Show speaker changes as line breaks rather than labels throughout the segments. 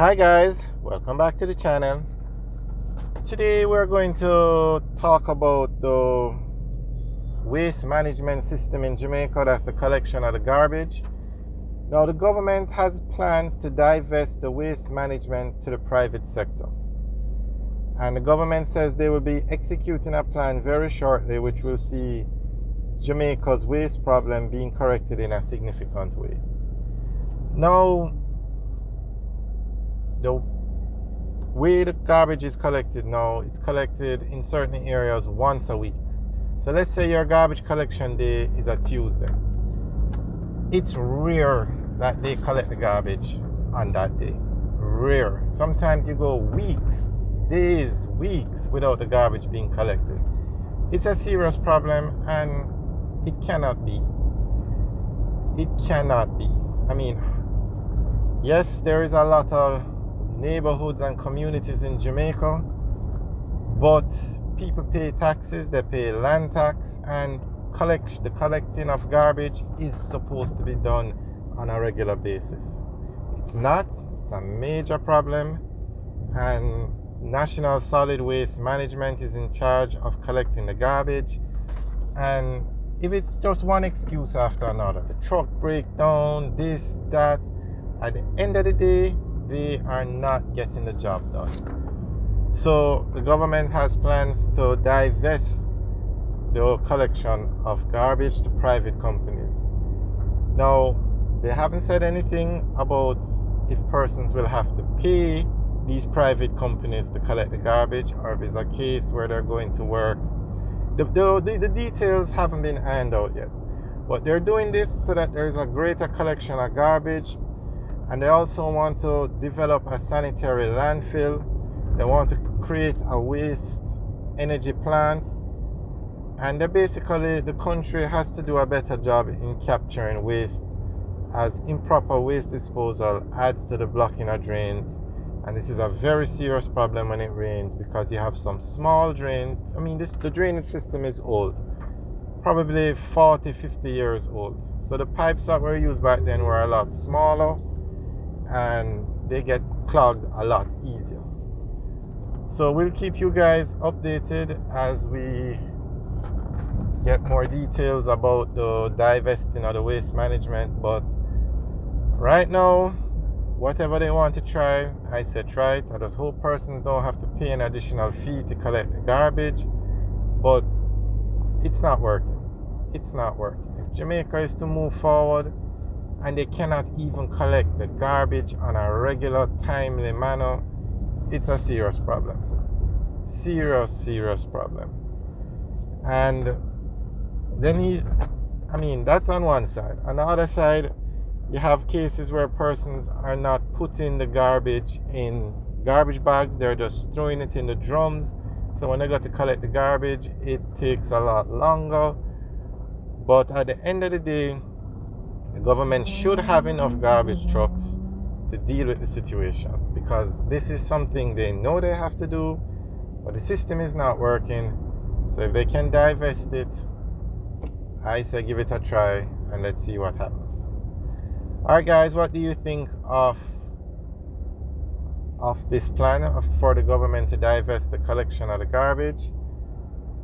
Hi guys, welcome back to the channel. Today we're going to talk about the waste management system in Jamaica. That's the collection of the garbage. Now the government has plans to divest the waste management to the private sector, and the government says they will be executing a plan very shortly which will see Jamaica's waste problem being corrected in a significant way. Now, the way the garbage is collected now, it's collected in certain areas once a week. So let's say your garbage collection day is a Tuesday. It's rare that they collect the garbage on that day. Rare. Sometimes you go weeks, days, weeks without the garbage being collected. It's a serious problem, and it cannot be. It cannot be. I mean, yes, there is a lot of neighborhoods and communities in Jamaica, but people pay taxes, they pay land tax, and the collecting of garbage is supposed to be done on a regular basis. It's not. It's a major problem, and National Solid Waste Management is in charge of collecting the garbage. And if it's just one excuse after another, the truck breakdown, this, that, at the end of the day, they are not getting the job done. So the government has plans to divest the collection of garbage to private companies. Now, they haven't said anything about if persons will have to pay these private companies to collect the garbage, or if it's a case where they're going to work. The details haven't been ironed out yet. But they're doing this so that there is a greater collection of garbage. And they also want to develop a sanitary landfill. They want to create a waste energy plant. And the country has to do a better job in capturing waste, as improper waste disposal adds to the blocking of drains. And this is a very serious problem when it rains, because you have some small drains. I mean, the drainage system is old, probably 40, 50 years old. So the pipes that were used back then were a lot smaller, and they get clogged a lot easier. So we'll keep you guys updated as we get more details about the divesting of the waste management. But right now, whatever they want to try, I said try it. I just hope persons don't have to pay an additional fee to collect the garbage. But it's not working. It's not working. If Jamaica is to move forward, and they cannot even collect the garbage on a regular, timely manner, it's a serious problem. Serious problem. And then that's on one side. On the other side, you have cases where persons are not putting the garbage in garbage bags, they're just throwing it in the drums. So when they go to collect the garbage, it takes a lot longer. But at the end of the day, the government should have enough garbage trucks to deal with the situation, because this is something they know they have to do, but the system is not working. So if they can divest it, I say give it a try, and let's see what happens. Alright guys, what do you think of this plan for the government to divest the collection of the garbage?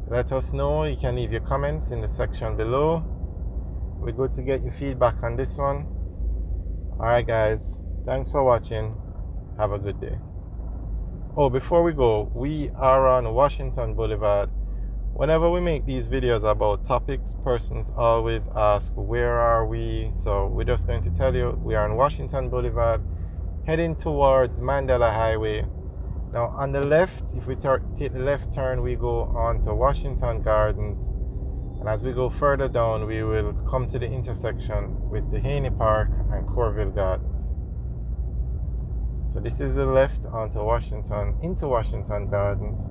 Let us know. You can leave your comments in the section below. We're good to get your feedback on this one. Alright guys, thanks for watching. Have a good day. Oh, before we go, we are on Washington Boulevard. Whenever we make these videos about topics, persons always ask, where are we? So we're just going to tell you, we are on Washington Boulevard, heading towards Mandela Highway. Now on the left, if we take the left turn, we go on to Washington Gardens. And as we go further down, we will come to the intersection with the Haney Park and Corville Gardens. So this is the left onto into Washington Gardens.